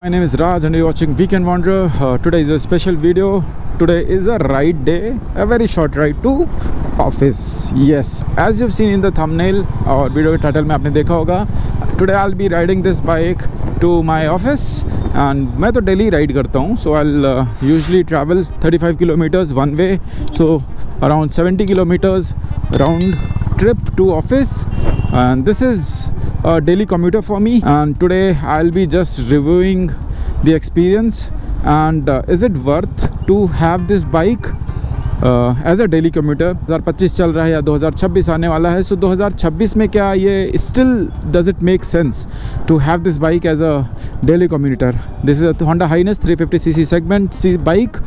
My name is Raj and you're watching Weekend Wanderer. Today is a special video. Today is a ride day, a very short ride to office. Yes, as you've seen in the thumbnail और video के title में आपने देखा होगा. Today I'll be riding this bike to my office and मैं तो daily ride करता हूँ. So I'll usually travel 35 kilometers one way. So around 70 kilometers round trip to office. And this is a daily commuter for me, and today I'll be just reviewing the experience and is it worth to have this bike as a daily commuter. 2025 चल रहा है या 2026 आने वाला है, so 2026 में क्या ये still does it make sense to have this bike as a daily commuter? This is a Honda Highness 350cc segment C bike,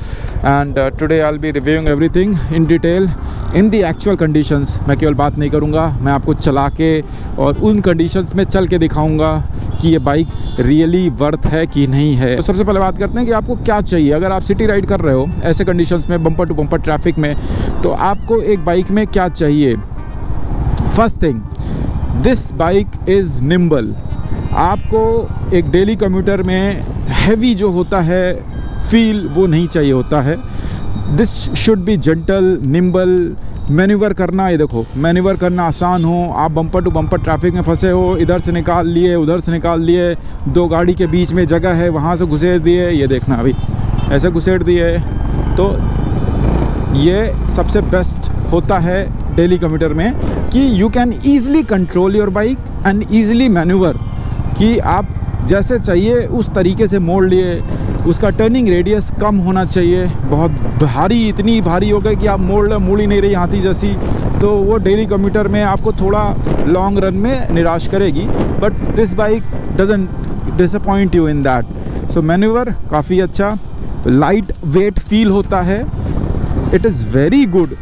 and today I'll be reviewing everything in detail in the actual conditions. मैं केवल बात नहीं करूँगा, मैं आपको चला के और उन conditions में चल के दिखाऊँगा कि ये बाइक रियली वर्थ है कि नहीं है. तो सबसे पहले बात करते हैं कि आपको क्या चाहिए. अगर आप सिटी राइड कर रहे हो ऐसे कंडीशंस में, बम्पर टू बम्पर ट्रैफिक में, तो आपको एक बाइक में क्या चाहिए. First thing, this bike is nimble. आपको एक डेली कम्यूटर में हैवी जो होता है फील वो नहीं चाहिए होता है. This should be gentle, nimble. Manoeuvre करना, ये देखो, मैन्यूवर करना आसान हो. आप बम्पर टू बम्पर ट्रैफिक में फंसे हो, इधर से निकाल लिए, उधर से निकाल लिए, दो गाड़ी के बीच में जगह है, वहाँ से घुसेड़ दिए. ये देखना, अभी ऐसे घुसेड़ दिए. तो ये सबसे बेस्ट होता है डेली कम्यूटर में कि you can easily control your bike and easily manoeuvre, कि आप जैसे चाहिए उस तरीके से मोड़ लिए. उसका टर्निंग रेडियस कम होना चाहिए. बहुत भारी, इतनी भारी हो गई कि आप मोड़ ही नहीं रही हाथी जैसी, तो वो डेली कम्यूटर में आपको थोड़ा लॉन्ग रन में निराश करेगी. But this bike doesn't disappoint you in that. So manoeuvre काफ़ी अच्छा, लाइट वेट फील होता है. It is very good.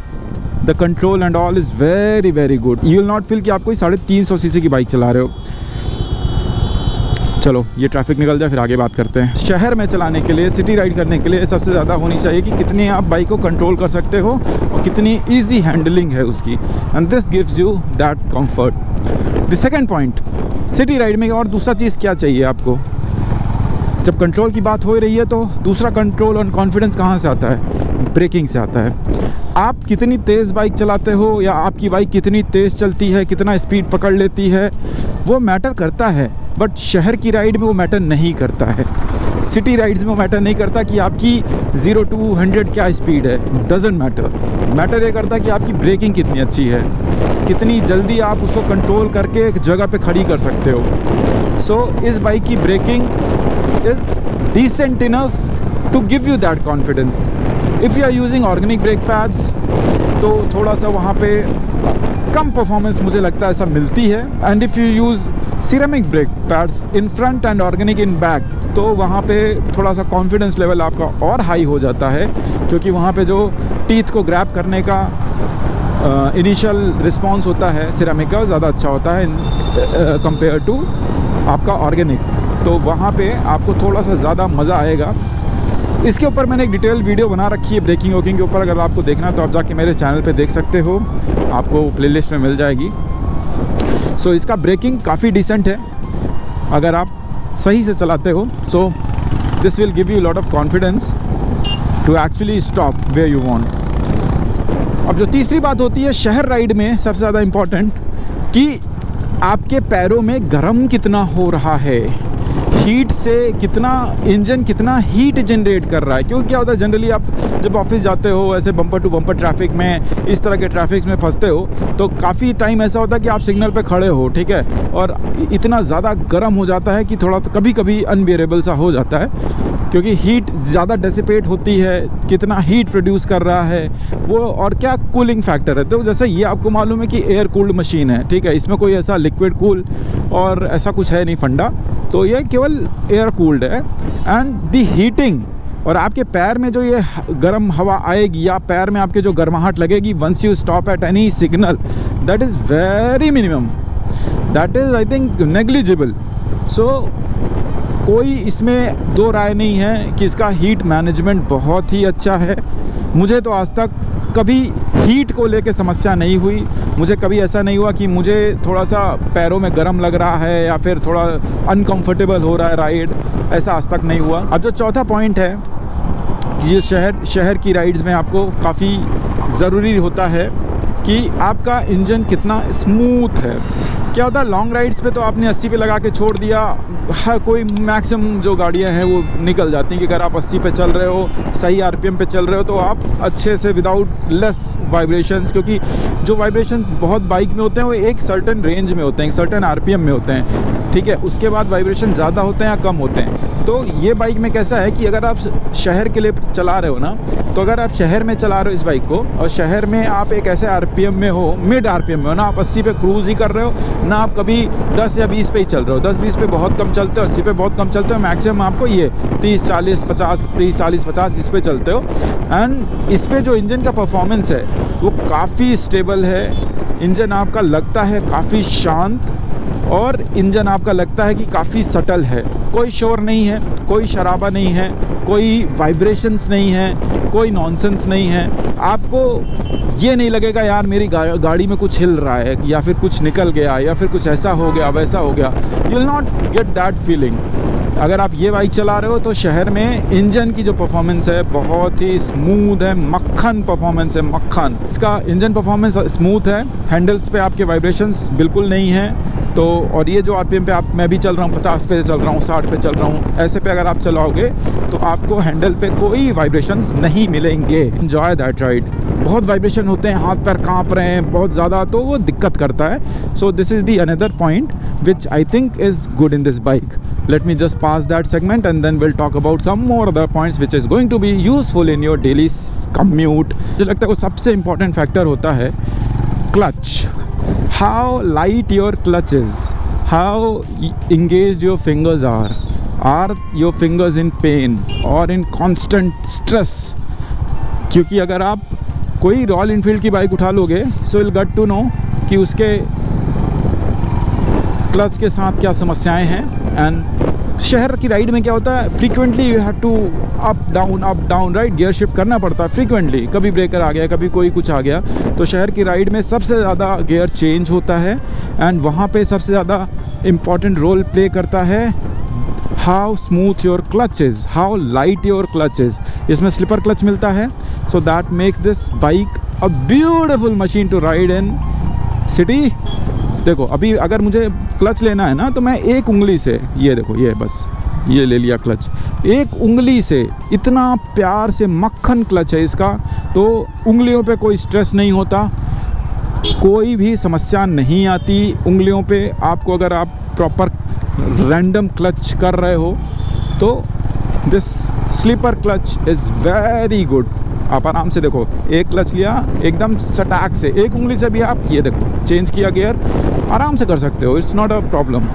The control and all is very very good. You will not feel कि आप कोई 350 सीसी की बाइक चला रहे हो. चलो ये ट्रैफिक निकल जाए, फिर आगे बात करते हैं. शहर में चलाने के लिए, सिटी राइड करने के लिए सबसे ज़्यादा होनी चाहिए कि कितनी आप बाइक को कंट्रोल कर सकते हो और कितनी इजी हैंडलिंग है उसकी. And this gives you that comfort. The second point, city ride में और दूसरा चीज़ क्या चाहिए आपको. जब कंट्रोल की बात हो रही है तो दूसरा कंट्रोल और कॉन्फिडेंस कहाँ से आता है? ब्रेकिंग से आता है. आप कितनी तेज़ बाइक चलाते हो या आपकी बाइक कितनी तेज़ चलती है, कितना स्पीड पकड़ लेती है, वो मैटर करता है. बट शहर की राइड में वो मैटर नहीं करता है. सिटी राइड्स में वो मैटर नहीं करता कि आपकी 0 to 100 क्या स्पीड है. Doesn't matter. मैटर ये करता है कि आपकी ब्रेकिंग कितनी अच्छी है, कितनी जल्दी आप उसको कंट्रोल करके एक जगह पे खड़ी कर सकते हो. सो इस बाइक की braking is decent enough to give you that confidence. If you are using organic brake pads तो थोड़ा सा वहाँ पे कम परफॉर्मेंस मुझे लगता है ऐसा मिलती है. And if you use ceramic brake pads in front end organic in back, तो वहाँ पे थोड़ा सा कॉन्फिडेंस लेवल आपका और हाई हो जाता है, क्योंकि वहाँ पे जो टीथ को ग्रैब करने का इनिशियल रिस्पॉन्स होता है सिरेमिक का ज़्यादा अच्छा होता है कंपेयर टू आपका ऑर्गेनिक. तो वहाँ पे आपको थोड़ा सा ज़्यादा मज़ा आएगा. इसके ऊपर मैंने एक डिटेल वीडियो बना रखी है ब्रेकिंग वोकिंग के ऊपर. अगर आपको देखना है तो आप जाके मेरे चैनल पे देख सकते हो, आपको प्लेलिस्ट में मिल जाएगी. सो इसका ब्रेकिंग काफ़ी डिसेंट है अगर आप सही से चलाते हो. So this will give you lot of confidence to actually stop where you want. अब जो तीसरी बात होती है शहर राइड में सबसे ज़्यादा इम्पॉर्टेंट, कि आपके पैरों में गर्म कितना हो रहा है, हीट से कितना इंजन कितना हीट जनरेट कर रहा है. क्योंकि क्या होता है, जनरली आप जब ऑफिस जाते हो ऐसे बम्पर टू बम्पर ट्रैफिक में, इस तरह के ट्रैफिक में फंसते हो, तो काफ़ी टाइम ऐसा होता है कि आप सिग्नल पे खड़े हो, ठीक है, और इतना ज़्यादा गर्म हो जाता है कि थोड़ा कभी कभी अनबियरेबल सा हो जाता है, क्योंकि हीट ज़्यादा डेसिपेट होती है. कितना हीट प्रोड्यूस कर रहा है वो, और क्या कूलिंग फैक्टर है. तो जैसे ये आपको मालूम है कि एयर कूल्ड मशीन है, ठीक है, इसमें कोई ऐसा लिक्विड कूल और ऐसा कुछ है नहीं फंडा, तो ये केवल एयर कूल्ड है. एंड दी हीटिंग, और आपके पैर में जो ये गर्म हवा आएगी या पैर में आपके जो गर्माहट लगेगी once you stop at any signal, that is very minimum. That is I think negligible. So कोई इसमें दो राय नहीं है कि इसका हीट मैनेजमेंट बहुत ही अच्छा है. मुझे तो आज तक कभी हीट को लेके समस्या नहीं हुई। मुझे कभी ऐसा नहीं हुआ कि मुझे थोड़ा सा पैरों में गर्म लग रहा है या फिर थोड़ा अनकंफर्टेबल हो रहा है राइड, ऐसा आज तक नहीं हुआ। अब जो चौथा पॉइंट है, ये शहर की राइड्स में आपको काफ़ी ज़रूरी होता है कि आपका इंजन कितना स्मूथ है। क्या होता है लॉन्ग राइड्स पे तो आपने 80 पे लगा के छोड़ दिया, हर कोई मैक्सिमम जो गाड़ियां हैं वो निकल जाती हैं कि अगर आप 80 पे चल रहे हो, सही आरपीएम पे चल रहे हो, तो आप अच्छे से विदाउट लेस वाइब्रेशंस, क्योंकि जो वाइब्रेशंस बहुत बाइक में होते हैं वो एक सर्टेन रेंज में होते हैं, एक सर्टेन आरपीएम में होते हैं, ठीक है। उसके बाद वाइब्रेशन ज़्यादा होते हैं या कम होते हैं। तो ये बाइक में कैसा है कि अगर आप शहर के लिए चला रहे हो ना, तो अगर आप शहर में चला रहे हो इस बाइक को और शहर में आप एक ऐसे आरपीएम में हो, मिड आरपीएम में हो ना, आप 80 पे क्रूज़ ही कर रहे हो ना, आप कभी 10 या 20 पे ही चल रहे हो। 10-20 पे बहुत कम चलते हो, 80 पे बहुत कम चलते हो, मैक्सिमम आपको ये 30-40-50 30-40-50 इस पे चलते हो। एंड इस पे जो इंजन का परफॉर्मेंस है वो काफ़ी स्टेबल है। इंजन आपका लगता है काफ़ी शांत, और इंजन आपका लगता है कि काफ़ी सटल है। कोई शोर नहीं है, कोई शराबा नहीं है, कोई वाइब्रेशंस नहीं है, कोई नॉनसेंस नहीं है। आपको ये नहीं लगेगा यार मेरी गाड़ी में कुछ हिल रहा है या फिर कुछ निकल गया या फिर कुछ ऐसा हो गया वैसा हो गया। You will not get that feeling. अगर आप ये बाइक चला रहे हो तो शहर में इंजन की जो परफॉर्मेंस है बहुत ही स्मूथ है, मक्खन परफॉर्मेंस है, मक्खन। इसका इंजन परफॉर्मेंस स्मूथ है, हैंडल्स पे आपके वाइब्रेशंस बिल्कुल नहीं हैं। तो और ये जो आरपीएम पे मैं भी चल रहा हूँ, 50 पे चल रहा हूँ, 60 पे चल रहा हूँ, ऐसे पे अगर आप चलाओगे तो आपको हैंडल पे कोई वाइब्रेशंस नहीं मिलेंगे। Enjoy that ride. बहुत वाइब्रेशन होते हैं, हाथ पैर काँप रहे हैं बहुत ज़्यादा, तो वो दिक्कत करता है। So this is the another point which I think is good in this bike. Let me just pass that segment and then we'll talk about some more other points which is going to be useful in your daily commute. मुझे लगता है वो सबसे important factor होता है clutch. How light your clutch is, how engaged your fingers are your fingers in pain or in constant stress? क्योंकि अगर आप कोई रॉयल इनफील्ड की बाइक उठा लोगे so you'll get to know कि उसके क्लच के साथ क्या समस्याएं हैं। एंड शहर की राइड में क्या होता है, frequently you have to up down right, gear shift करना पड़ता है फ्रीक्वेंटली। कभी ब्रेकर आ गया, कभी कोई कुछ आ गया, तो शहर की राइड में सबसे ज़्यादा गियर चेंज होता है। एंड वहाँ पे सबसे ज़्यादा इम्पॉर्टेंट रोल प्ले करता है how smooth your clutch is, how light your clutch is. इसमें स्लिपर क्लच मिलता है, so that makes this bike a beautiful machine to ride in city. देखो अभी अगर मुझे क्लच लेना है ना, तो मैं एक उंगली से, ये देखो ये बस ये ले लिया क्लच, एक उंगली से, इतना प्यार से मक्खन क्लच है इसका, तो उंगलियों पे कोई स्ट्रेस नहीं होता, कोई भी समस्या नहीं आती उंगलियों पे। आपको अगर आप प्रॉपर रैंडम क्लच कर रहे हो तो this slipper clutch is very good. आप आराम से देखो, एक क्लच लिया एकदम सटाक से, एक उंगली से भी आप ये देखो चेंज किया गियर, आराम से कर सकते हो, इट्स नॉट अ प्रॉब्लम।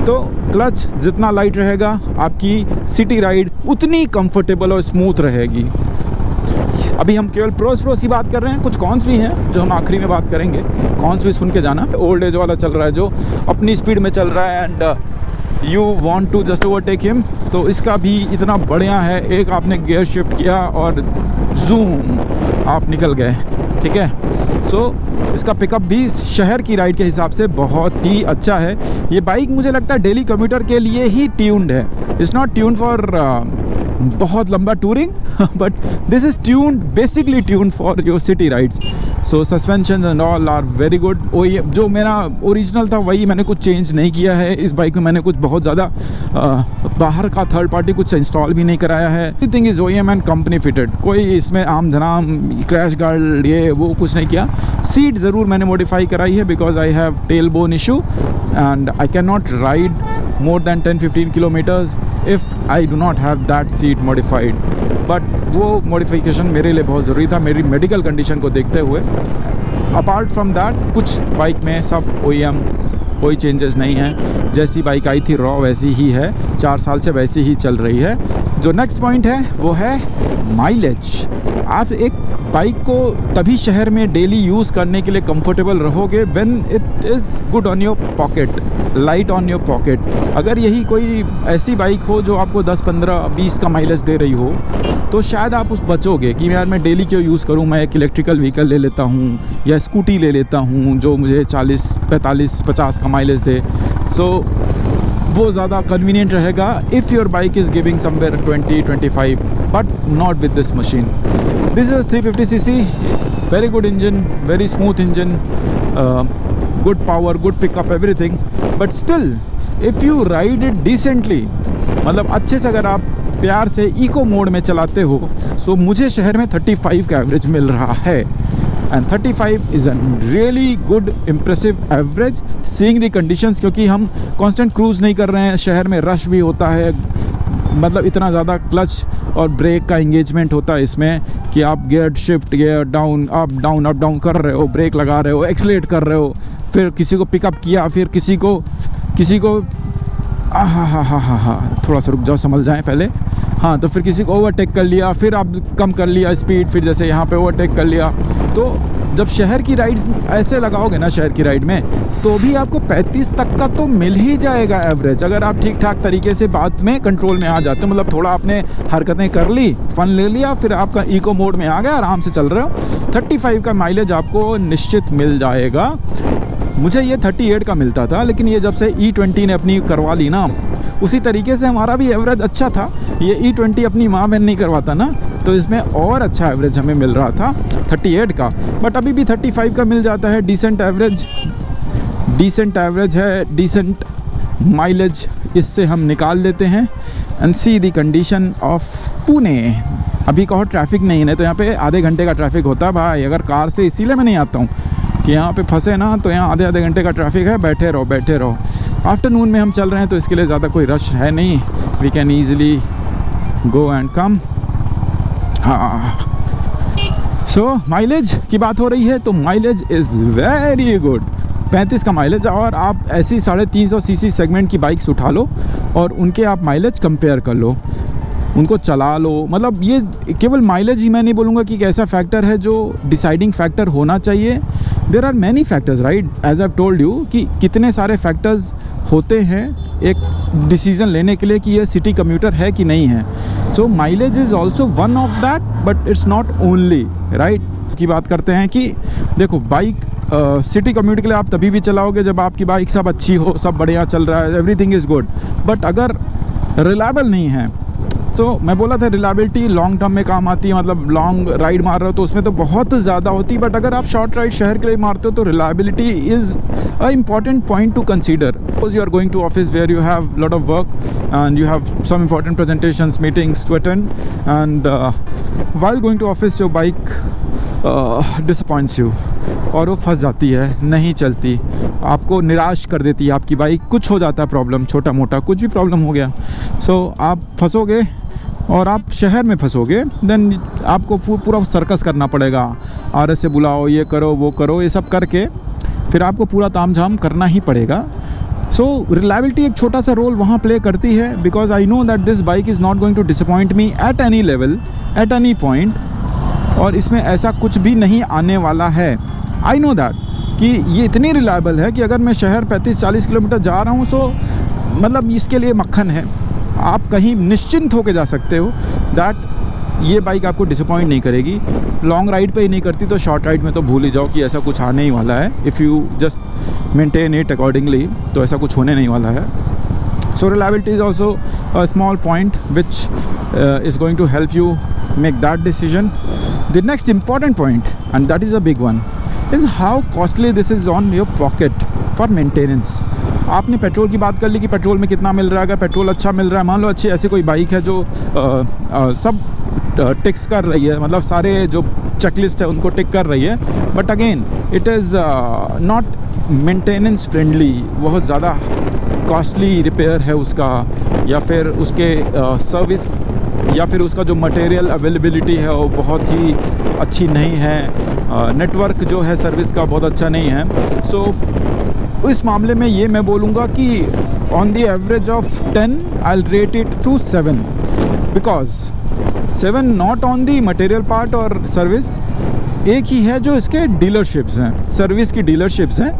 तो क्लच जितना लाइट रहेगा आपकी सिटी राइड उतनी कंफर्टेबल और स्मूथ रहेगी। अभी हम केवल प्रोस की बात कर रहे हैं, कुछ कॉन्स भी हैं जो हम आखिरी में बात करेंगे। कॉन्स भी सुन के जाना। ओल्ड एज वाला चल रहा है जो अपनी स्पीड में चल रहा है and you want to just overtake him, तो इसका भी इतना बढ़िया है। एक आपने गियर शिफ्ट किया और जूम आप निकल गए, ठीक है। सो इसका पिकअप भी शहर की राइड के हिसाब से बहुत ही अच्छा है। ये बाइक मुझे लगता है डेली कम्यूटर के लिए ही ट्यून्ड है। इट्स नॉट ट्यून्ड फॉर बहुत लंबा touring but this is tuned, basically tuned for your city rides. So suspension and all are very good. वो ये जो मेरा ओरिजिनल था वही मैंने कुछ चेंज नहीं किया है। इस बाइक में मैंने कुछ बहुत ज़्यादा बाहर का थर्ड पार्टी कुछ इंस्टॉल भी नहीं कराया है। Everything is OEM and company fitted. कोई इसमें आम धनाम क्रैश गार्ड ये वो कुछ नहीं किया। सीट ज़रूर मैंने मॉडिफाई कराई है because I have tail bone issue and I can not ride more than 10-15 kilometers if I do not have that seat modified. But वो modification मेरे लिए बहुत ज़रूरी था मेरी मेडिकल कंडीशन को देखते हुए। अपार्ट फ्रॉम दैट कुछ बाइक में सब OEM, कोई चेंजेस नहीं है। जैसी बाइक आई थी रॉ वैसी ही है, 4 साल से वैसी ही चल रही है। जो नेक्स्ट पॉइंट है वो है माइलेज। आप एक बाइक को तभी शहर में डेली यूज़ करने के लिए कंफर्टेबल रहोगे when it is good on your pocket, light on your pocket. अगर यही कोई ऐसी बाइक हो जो आपको 10, 15, 20 का माइलेज दे रही हो, तो शायद आप उस बचोगे कि यार मैं डेली क्यों यूज़ करूं, मैं एक इलेक्ट्रिकल व्हीकल ले लेता हूं या स्कूटी ले लेता हूं जो मुझे 40, 45, 50 का माइलेज दे। सो वो ज़्यादा कन्वीनियंट रहेगा if your bike is giving somewhere 20, 25, but not with this machine. This is 350cc, very good engine, very smooth engine, good power, good pickup, everything. But still if you ride it decently, मतलब अच्छे से अगर आप प्यार से eco mode में चलाते हो, सो मुझे शहर में 35 का एवरेज मिल रहा है। And 35 is an really good impressive average seeing the conditions, क्योंकि हम कांस्टेंट क्रूज़ नहीं कर रहे हैं, शहर में रश भी होता है, मतलब इतना ज़्यादा क्लच और ब्रेक का इंगेजमेंट होता है इसमें कि आप gear shift, gear down, up down कर रहे हो, ब्रेक लगा रहे हो, एक्सीलेट कर रहे हो, फिर किसी को पिकअप किया, फिर किसी को हाँ थोड़ा सा रुक जाओ, समझ जाएं पहले। हाँ, तो फिर किसी को ओवरटेक कर लिया, फिर आप कम कर लिया स्पीड, फिर जैसे यहाँ पे ओवरटेक कर लिया। तो जब शहर की राइड्स ऐसे लगाओगे ना, शहर की राइड में, तो भी आपको 35 तक का तो मिल ही जाएगा एवरेज, अगर आप ठीक ठाक तरीके से बाद में कंट्रोल में आ जाते हो। मतलब थोड़ा आपने हरकतें कर ली, फन ले लिया, फिर आपका इको मोड में आ गया, आराम से चल रहे हो, 35 का माइलेज आपको निश्चित मिल जाएगा। मुझे ये 38 का मिलता था, लेकिन ये जब से E20 ने अपनी करवा ली ना, उसी तरीके से हमारा भी एवरेज अच्छा था। ये E20 अपनी माँ बहन नहीं करवाता ना, तो इसमें और अच्छा एवरेज हमें मिल रहा था 38 का। बट अभी भी 35 का मिल जाता है, डिसेंट एवरेज है, डिसेंट माइलेज इससे हम निकाल देते हैं। And see the condition of Pune. अभी कहो ट्रैफिक नहीं है, तो यहाँ पे आधे घंटे का ट्रैफिक होता है भाई। अगर कार से इसीलिए मैं नहीं आता हूँ कि यहाँ पे फंसे ना, तो यहाँ आधे घंटे का ट्रैफिक है, बैठे रहो। आफ्टरनून में हम चल रहे हैं, तो इसके लिए ज़्यादा कोई रश है नहीं, we can easily go and come. हाँ, सो माइलेज की बात हो रही है, तो माइलेज इज़ वेरी गुड, 35 का माइलेज। और आप ऐसी 350 सीसी सेगमेंट की बाइक्स उठा लो और उनके आप माइलेज कंपेयर कर लो, उनको चला लो। मतलब ये केवल माइलेज ही मैं नहीं बोलूँगा कि एक ऐसा फैक्टर है जो डिसाइडिंग फैक्टर होना चाहिए। There are many factors, right, as I told you कि कितने सारे फैक्टर्स होते हैं एक डिसीज़न लेने के लिए कि ये सिटी कम्यूटर है कि नहीं है। So mileage is also one of that, but it's not only, right. की बात करते हैं कि देखो, बाइक सिटी कम्यूट के लिए आप तभी भी चलाओगे जब आपकी बाइक सब अच्छी हो, सब बढ़िया चल रहा है, एवरीथिंग इज़ गुड। बट अगर रिलायबल नहीं है, तो मैं बोला था रिलायबिलिटी लॉन्ग टर्म में काम आती है, मतलब लॉन्ग राइड मार रहे हो तो उसमें तो बहुत ज़्यादा होती है। बट अगर आप शॉर्ट राइड शहर के लिए मारते हो, तो reliability is a important point to consider. Suppose you are going to office where you have lot of work and you have some important presentations, meetings to attend, and while going to office your bike disappoints you, और वो फंस जाती है, नहीं चलती, आपको निराश कर देती है आपकी बाइक, कुछ हो जाता है प्रॉब्लम, छोटा मोटा कुछ भी प्रॉब्लम हो गया, सो आप फंसोगे और आप शहर में फंसोगे, देन आपको पूरा सर्कस करना पड़ेगा, RS से बुलाओ, ये करो वो करो, ये सब करके फिर आपको पूरा तामझाम करना ही पड़ेगा। सो रिलायबिलिटी एक छोटा सा रोल वहाँ प्ले करती है, because I know that this bike is not going to disappoint me at any level, at any point, और इसमें ऐसा कुछ भी नहीं आने वाला है। आई नो दैट कि ये इतनी रिलायबल है कि अगर मैं शहर 35-40 किलोमीटर जा रहा हूँ, सो मतलब इसके लिए मक्खन है, आप कहीं निश्चिंत होकर जा सकते हो दैट ये बाइक आपको डिसअपॉइंट नहीं करेगी। लॉन्ग राइड पे ही नहीं करती, तो शॉर्ट राइड में तो भूल ही जाओ कि ऐसा कुछ आने ही वाला है। If you just maintain it accordingly, तो ऐसा कुछ होने नहीं वाला है। So reliability is also a small point which is going to help you make that decision. The next important point, and that is a big one, is how costly this is on your pocket for maintenance. आपने petrol की बात कर ली कि petrol में कितना मिल रहा है। अगर पेट्रोल अच्छा मिल रहा है, मान लो अच्छी ऐसी कोई बाइक है जो सब टिक्स कर रही है, मतलब सारे जो चेकलिस्ट है उनको टिक कर रही है, but again it is not maintenance friendly, बहुत ज़्यादा कॉस्टली रिपेयर है उसका, या फिर उसके सर्विस, या फिर उसका जो मटेरियल अवेलेबिलिटी है वो बहुत ही अच्छी नहीं है, नेटवर्क जो है सर्विस का बहुत अच्छा नहीं है। सो इस मामले में ये मैं बोलूँगा कि on the average of 10 I will rate it to 7, because 7 not on the material part और सर्विस, एक ही है जो इसके डीलरशिप्स हैं, सर्विस की डीलरशिप्स हैं,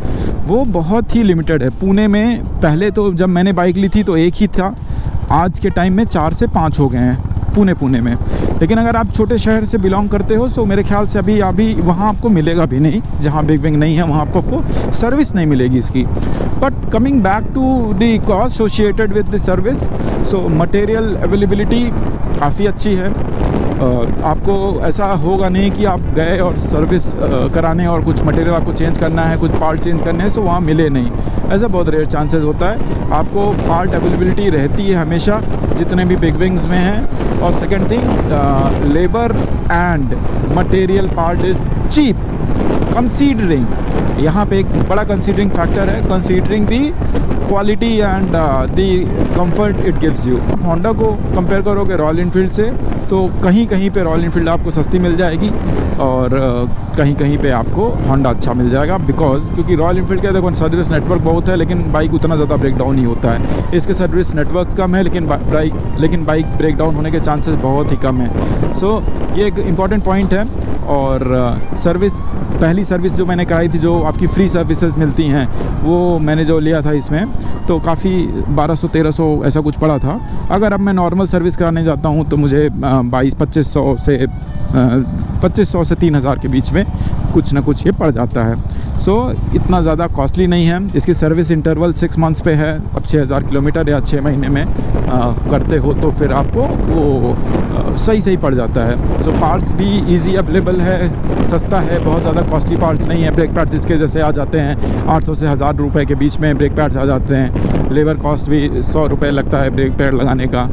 वो बहुत ही लिमिटेड है। पुणे में पहले तो जब मैंने बाइक ली थी तो एक ही था, आज के टाइम में 4 से 5 हो गए हैं पुणे में। लेकिन अगर आप छोटे शहर से बिलोंग करते हो तो मेरे ख्याल से अभी वहाँ आपको मिलेगा भी नहीं, जहाँ बिग विंग नहीं है वहाँ आपको सर्विस नहीं मिलेगी इसकी। But coming back to the cost associated with the service, so material availability काफ़ी अच्छी है। आपको ऐसा होगा नहीं कि आप गए और सर्विस कराने और कुछ मटेरियल आपको चेंज करना है, कुछ पार्ट चेंज करने हैं, तो वहाँ मिले नहीं, ऐसा बहुत रेयर चांसेस होता है। आपको पार्ट अवेलेबिलिटी रहती है हमेशा जितने भी बिग विंग्स में हैं। और second thing, labour and material part is cheap considering, यहाँ पे एक बड़ा कंसीडरिंग फैक्टर है, considering the quality and the comfort it gives you. Honda को कंपेयर करोगे रॉयल इनफील्ड से तो कहीं कहीं पे रॉयल इनफील्ड आपको सस्ती मिल जाएगी और कहीं कहीं पे आपको होंडा अच्छा मिल जाएगा। बिकॉज क्योंकि रॉयल इनफील्ड का देखो सर्विस नेटवर्क बहुत है, लेकिन बाइक उतना ज़्यादा ब्रेक डाउन नहीं होता है। इसके सर्विस नेटवर्क कम है, लेकिन बाइक ब्रेक डाउन होने के चांसेस बहुत ही कम है। सो ये एक इम्पॉर्टेंट पॉइंट है। और सर्विस, पहली सर्विस जो मैंने कराई थी, जो आपकी फ्री सर्विसेज मिलती हैं, वो मैंने जो लिया था इसमें तो काफ़ी 1200-1300 ऐसा कुछ पड़ा था। अगर अब मैं नॉर्मल सर्विस कराने जाता हूँ तो मुझे 2500 से 3000 के बीच में कुछ ना कुछ ये पड़ जाता है। सो इतना ज़्यादा कॉस्टली नहीं है। इसकी सर्विस इंटरवल 6 मंथ्स पे है। अब 6000 किलोमीटर या 6 महीने में करते हो तो फिर आपको वो सही पड़ जाता है। सो पार्ट्स भी इजी अवेलेबल है, सस्ता है, बहुत ज़्यादा कॉस्टली पार्ट्स नहीं है। ब्रेक पैड्स इसके जैसे आ जाते हैं 800 से 1000 रुपये के बीच में ब्रेक पैड्स आ जाते हैं। लेबर कॉस्ट भी 100 रुपये लगता है ब्रेक पैड लगाने का।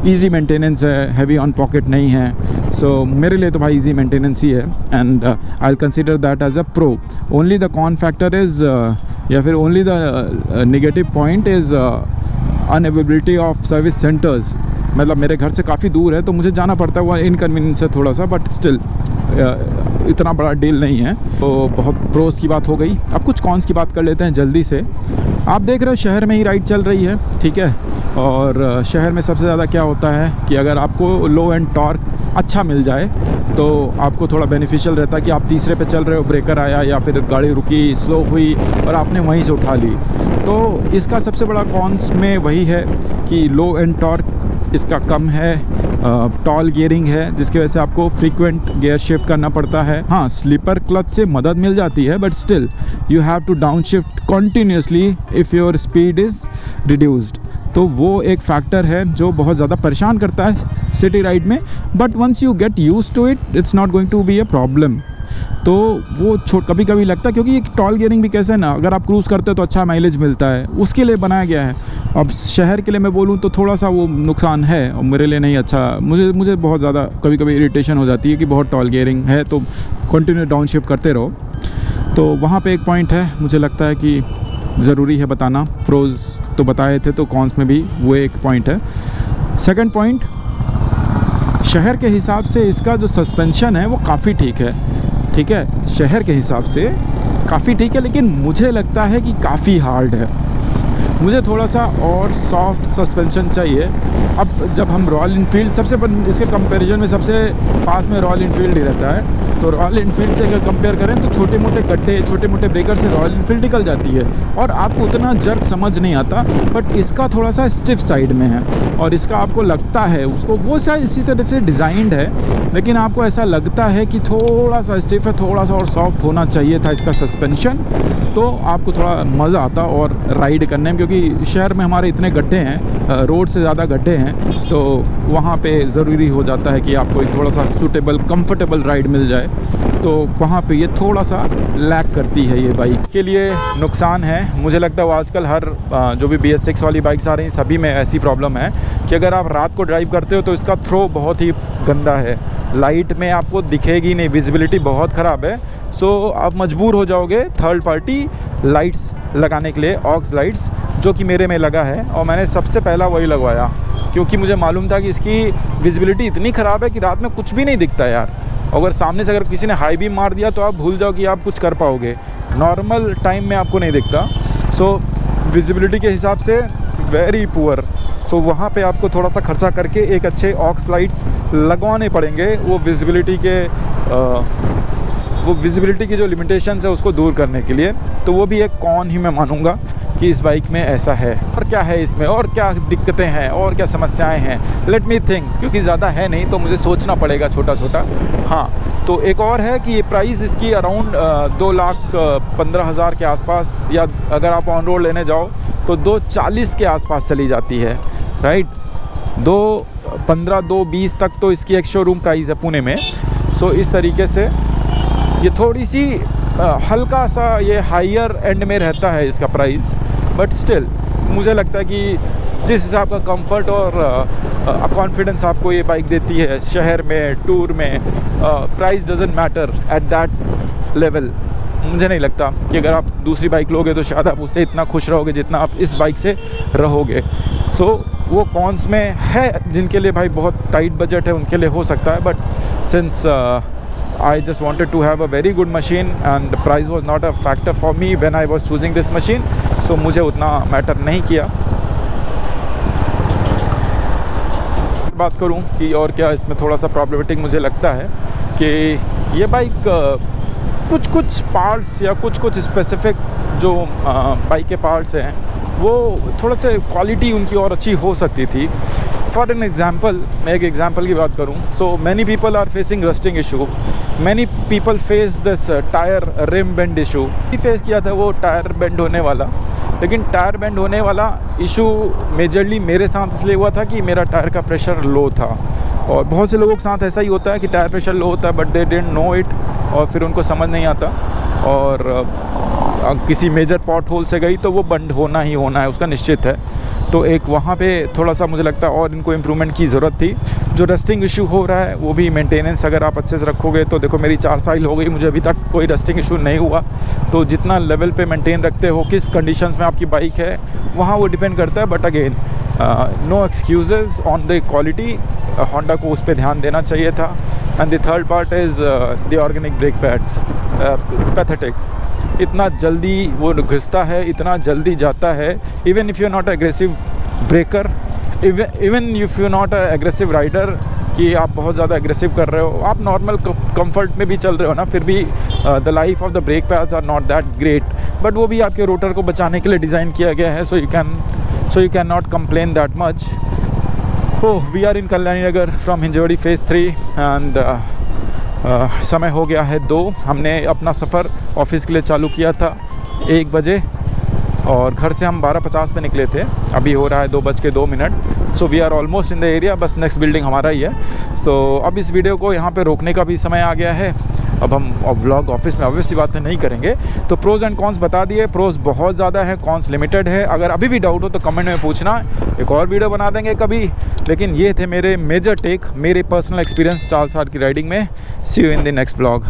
ईजी मेंटेनेंस है, हैवी ऑन पॉकेट नहीं है। सो मेरे लिए तो भाई इजी मेंटेनेंस ही है and I will consider that as a pro. Only the con factor is या फिर only the negative point is unavailability of service centres. मतलब मेरे घर से काफ़ी दूर है तो मुझे जाना पड़ता है, वो इनकन्वीनियंस है थोड़ा सा, बट स्टिल इतना बड़ा डील नहीं है। तो बहुत प्रोस की बात हो गई, अब कुछ कॉन्स की बात कर लेते हैं जल्दी से। आप देख रहे हो शहर में ही राइड चल रही है, ठीक है। और शहर में सबसे ज़्यादा क्या होता है कि अगर आपको लो एंड टॉर्क अच्छा मिल जाए तो आपको थोड़ा बेनिफिशियल रहता है कि आप तीसरे पे चल रहे हो, ब्रेकर आया या फिर गाड़ी रुकी, स्लो हुई और आपने वहीं से उठा ली। तो इसका सबसे बड़ा कॉन्स में वही है कि लो एंड टॉर्क इसका कम है, टॉल गियरिंग है जिसकी वजह से आपको फ्रीक्वेंट गियर शिफ्ट करना पड़ता है। हाँ, स्लीपर क्लच से मदद मिल जाती है, but still you have to down shift continuously if your speed is reduced. तो वो एक फैक्टर है जो बहुत ज़्यादा परेशान करता है सिटी राइड में, but once you get used to it it's not going to be a problem. तो वो कभी कभी लगता है, क्योंकि ये टॉल गियरिंग भी कैसे है ना, अगर आप क्रूज़ करते हो तो अच्छा माइलेज मिलता है, उसके लिए बनाया गया है। अब शहर के लिए मैं बोलूँ तो थोड़ा सा वो नुकसान है और मेरे लिए नहीं अच्छा। मुझे बहुत ज़्यादा कभी कभी इरिटेशन हो जाती है कि बहुत टॉल गियरिंग है, तो कंटिन्यू डाउन शिफ्ट करते रहो। तो वहाँ पे एक पॉइंट है, मुझे लगता है कि ज़रूरी है बताना। प्रोज़ तो बताए थे, तो कॉन्स में भी वो एक पॉइंट है। सेकंड पॉइंट, शहर के हिसाब से इसका जो सस्पेंशन है वो काफ़ी ठीक है, ठीक है। शहर के हिसाब से काफ़ी ठीक है, लेकिन मुझे लगता है कि काफ़ी हार्ड है। मुझे थोड़ा सा और सॉफ्ट सस्पेंशन चाहिए। अब जब हम रॉयल इनफील्ड इसके कंपैरिजन में सबसे पास में रॉयल इनफील्ड ही रहता है, तो रॉयल इनफील्ड से अगर कंपेयर करें तो छोटे मोटे गड्ढे, छोटे मोटे ब्रेकर से रॉयल इनफील्ड निकल जाती है और आपको उतना जर्क समझ नहीं आता। बट इसका थोड़ा सा स्टिफ साइड में है और इसका आपको लगता है, उसको वो शायद इसी तरह से डिज़ाइंड है, लेकिन आपको ऐसा लगता है कि थोड़ा सा स्टिफ है, थोड़ा सा और सॉफ्ट होना चाहिए था इसका सस्पेंशन, तो आपको थोड़ा मज़ा आता और राइड करने में। क्योंकि शहर में हमारे इतने गड्ढे हैं, रोड से ज़्यादा गड्ढे हैं, तो वहाँ पे ज़रूरी हो जाता है कि आपको थोड़ा सा सूटेबल कंफर्टेबल राइड मिल जाए, तो वहाँ पे ये थोड़ा सा लैक करती है। ये बाइक के लिए नुकसान है। मुझे लगता है वो आजकल हर जो भी BS6 वाली बाइक्स आ रही हैं सभी में ऐसी प्रॉब्लम है कि अगर आप रात को ड्राइव करते हो तो इसका थ्रो बहुत ही गंदा है, लाइट में आपको दिखेगी नहीं, विजिबिलिटी बहुत ख़राब है। सो आप मजबूर हो जाओगे थर्ड पार्टी लाइट्स लगाने के लिए, ऑक्स लाइट्स, जो कि मेरे में लगा है और मैंने सबसे पहला वही लगवाया, क्योंकि मुझे मालूम था कि इसकी विजिबिलिटी इतनी ख़राब है कि रात में कुछ भी नहीं दिखता यार। अगर सामने से अगर किसी ने हाई बीम मार दिया तो आप भूल जाओ कि आप कुछ कर पाओगे, नॉर्मल टाइम में आपको नहीं दिखता। सो विजिबिलिटी के हिसाब से वेरी पुअर सो वहाँ पे आपको थोड़ा सा खर्चा करके एक अच्छे ऑक्स लाइट्स लगवाने पड़ेंगे, वो विजिबिलिटी की जो लिमिटेशंस है उसको दूर करने के लिए। तो वो भी एक कॉन ही मैं मानूंगा कि इस बाइक में ऐसा है। और क्या है इसमें, और क्या दिक्कतें हैं, और क्या समस्याएं हैं, लेट मी थिंक, क्योंकि ज़्यादा है नहीं तो मुझे सोचना पड़ेगा छोटा छोटा। हाँ, तो एक और है कि ये प्राइस इसकी अराउंड 2,15,000 के आसपास, या अगर आप ऑन रोड लेने जाओ तो 2,40 के आसपास चली जाती है, राइट। 2,15, 2,20 तक तो इसकी एक शोरूम प्राइस है पुणे में। सो इस तरीके से ये थोड़ी सी हल्का सा ये हायर एंड में रहता है इसका प्राइस, बट स्टिल मुझे लगता है कि जिस हिसाब का कंफर्ट और कॉन्फिडेंस आपको ये बाइक देती है शहर में, टूर में, price doesn't matter at that level. मुझे नहीं लगता कि अगर आप दूसरी बाइक लोगे तो शायद आप उससे इतना खुश रहोगे जितना आप इस बाइक से रहोगे। सो वो कॉन्स में है, जिनके लिए भाई बहुत टाइट बजट है उनके लिए हो सकता है, but since I just wanted to have a very good machine and the price was not a factor for me when I was choosing this machine, so मुझे उतना मैटर नहीं किया। बात करूं कि और क्या इसमें थोड़ा सा प्रॉब्लमेटिक मुझे लगता है कि ये बाइक कुछ पार्ट्स या कुछ स्पेसिफिक जो बाइक के पार्ट्स हैं वो थोड़ा से क्वालिटी उनकी और अच्छी हो सकती थी। फॉर एन एग्जाम्पल, मैं एक एग्जाम्पल की बात करूँ, so many people are facing rusting issue, many people face this tyre rim bend issue. Face किया था वो टायर बेंड होने वाला, लेकिन टायर बेंड होने वाला इशू मेजरली मेरे साथ इसलिए हुआ था कि मेरा टायर का प्रेशर लो था। और बहुत से लोगों के साथ ऐसा ही होता है कि टायर प्रेशर लो होता है but they didn't know it, और फिर उनको समझ नहीं आता और किसी मेजर पॉट होल से गई तो वो बंद होना ही होना है, उसका निश्चित है। तो एक वहाँ पे थोड़ा सा मुझे लगता है और इनको इम्प्रूवमेंट की ज़रूरत थी। जो रस्टिंग इशू हो रहा है वो भी मेंटेनेंस अगर आप अच्छे से रखोगे तो देखो मेरी 4 साल हो गई, मुझे अभी तक कोई रस्टिंग इशू नहीं हुआ। तो जितना लेवल पे मेंटेन रखते हो, किस कंडीशंस में आपकी बाइक है, वहाँ वो डिपेंड करता है। But again no excuses on the quality, Honda को उस पर ध्यान देना चाहिए था। And the third part is the organic brake pads, pathetic. इतना जल्दी वो घिसता है, इतना जल्दी जाता है। Even if you not aggressive braker, even if you not aggressive rider कि आप बहुत ज़्यादा एग्रेसिव कर रहे हो, आप नॉर्मल कंफर्ट में भी चल रहे हो ना, फिर भी the life of the brake pads are not that great. But वो भी आपके रोटर को बचाने के लिए डिज़ाइन किया गया है, so you can not complain that much. We are in Kalyani Nagar from Hinjewadi phase 3 and समय हो गया है 2। हमने अपना सफ़र ऑफिस के लिए चालू किया था 1 बजे और घर से हम 12:50 पे निकले थे। अभी हो रहा है 2:02। So we are almost in the area, बस नेक्स्ट बिल्डिंग हमारा ही है। सो अब इस वीडियो को यहाँ पे रोकने का भी समय आ गया है। अब हम व्लॉग ऑफिस में ऑब्वियसली बातें नहीं करेंगे। तो प्रोज एंड कॉन्स बता दिए, प्रोज बहुत ज़्यादा है, कॉन्स लिमिटेड है। अगर अभी भी डाउट हो तो कमेंट में पूछना, एक और वीडियो बना देंगे कभी। लेकिन ये थे मेरे मेजर टेक, मेरे पर्सनल एक्सपीरियंस 4 साल की राइडिंग में। See you in the next vlog.